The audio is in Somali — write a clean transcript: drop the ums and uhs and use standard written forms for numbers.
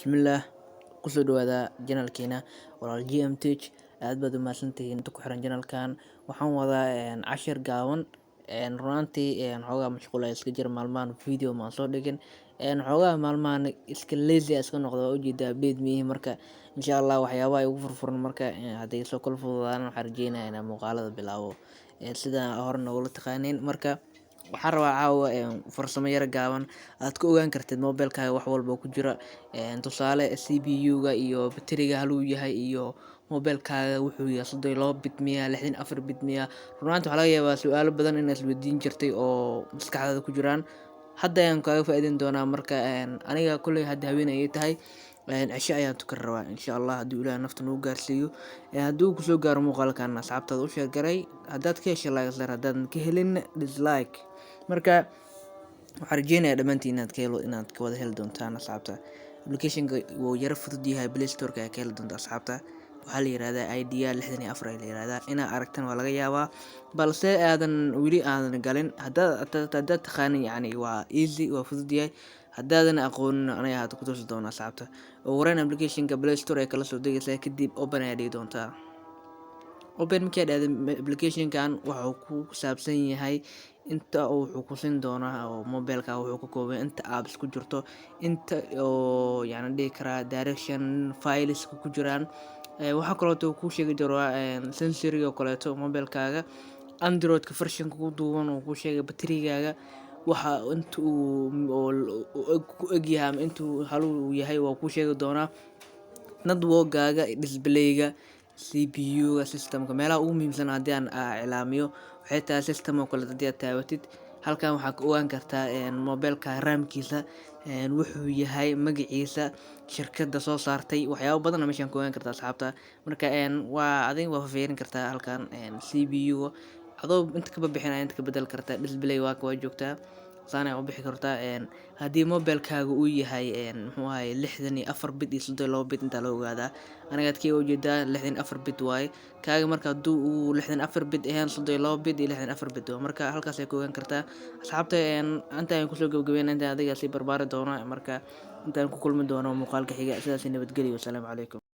Bismillah, kusoo dhawaada janalkeena walaal GMTech. aad baad u mahadsantihiin inta ku xiran janalkan. Waxaan wadaa cashir gaaban, runtii xoogaa mashquul ah iska jira maalmahan video ma soo dhigin, xoogaa maalmahan iska lazy iska noqdo oo ujeeda update mihi. Marka insha Allah waxyaabaha ay ugu furfuran marka hadday soo kala fududaan waxaan rajeynayaa inaan muuqaalada bilaabo sida hore noola taqaaniin. Marka waxaan rabaa caawa farsamo yar gaaban aad ku ogaan kartid mobilkaaga wax walba ku jira, tusaale CPU-ga iyo batteriga haluu yahay, iyo mobilkaaga wuxuu yahay 32 bit miya 64 bit miya. runtii waxaa laga yaabaa su'aalo badan inaad isweydiin jirtay oo maskaxdaada ku jiraan. Hadda ayaan kaaga faa'iideyn doonaa. Marka aniga kulley hadda haween ayay tahay, cisho ayaan tukan rabaa insha Allah haddii Ilaahay nafta nagu gaarsiiyo. Haddii uu kusoo gaaro muuqaalkan asxaabtaada u sheer garay, haddaad ka heshay like sar, haddaadan ka helin dislike. Marka waxaan rajeynayaa dhammaantiin inaad ka wada heli doontaan asxaabta. Application-ka wuu yara fudud yahay, Play Store-ka ayaa ka heli doonta asxaabta. Waxaa la yiraahdaa Idea 64 ayaa la yiraahdaa. Inaad aragtan waa laga yaabaa, balse weli aadan galin. Haddaad taqaanin yacni waa easy, waa fudud yahay. Haddaadan aqoonin aniga hadda ku tusi doona asxaabta. Ugu horreyn application-ka Play Store ayaa kala soo degaysaa, kadib open ayaa dhigi doontaa. Open markaad dhahdo application-kan wuxuu ku saabsan yahay inta wuxuu ku siin doonaa oo mobilka wuxuu ka kooban inta apps ku jirto, inta oo yacni dhihi karaa direction files ku jiraan. Waxaa kaleeto ku sheegi doonaa sensory-ga kaleeto mobilkaaga, Android-ka version-ka ku duuban oo ku sheegay batterigaaga waxa inta uu ku eg yahay ama intuu haluu yahay waa ku sheegi doonaa. Network-gaaga, display-ga, CPU-ga, system-ka meelaha ugu muhiimsan haddii aan cilaamiyo waxay tahay system oo kale haddii aad taabatid halkan waxaa ka ogaan kartaa mobilka RAM-kiisa, wuxuu yahay magaciisa, shirkadda soo saartay, waxyaabo badan meeshaan ka ogaan kartaa asxaabta. Marka waa fiirin kartaa halkan CPU-ga adoo inta ka bixinaya inta ka bedel kartaa, display waa joogtaa saan u bixi kartaa. Haddii mobilkaaga uu yahay muxuu ahaay 64 bit iyo 32 bit inta la ogaadaa, aniga adkii ujeedaa 64 bit waaye kaaga. Marka hadduu uu 64 bit ahaan 32 bit iyo 64 bit marka halkaas ay ka ogaan kartaa asxaabta. inta aan kusoo gabagabeynaa inta adiga si barbaari doono. Marka intaan ku kulmi doono muuqaalka xiga, sidaas nabadgelyo. Assalaamu calaykum.